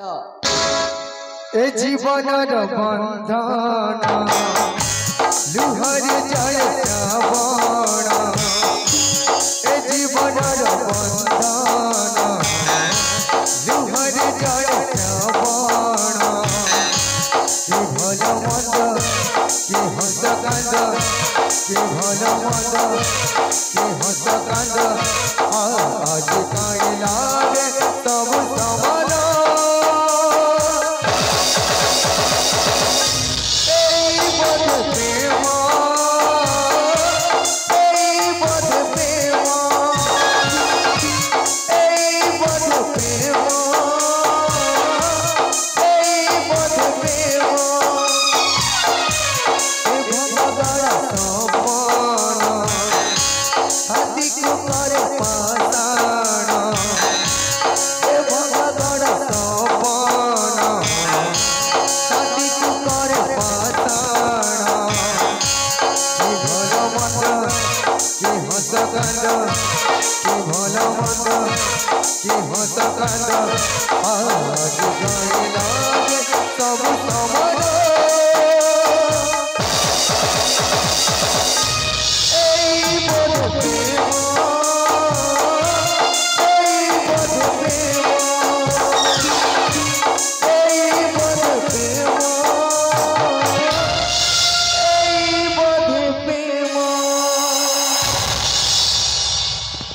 ए जीवनर बंधन लुहर जय श्रावण ए जीवनर बंधन लुहर जय श्रावण कि भल मंद कि हस कांद कि भल मंद कि हस कांद आज काई लागे तब समान कि भल मंद कि हस कांद आज गई लागे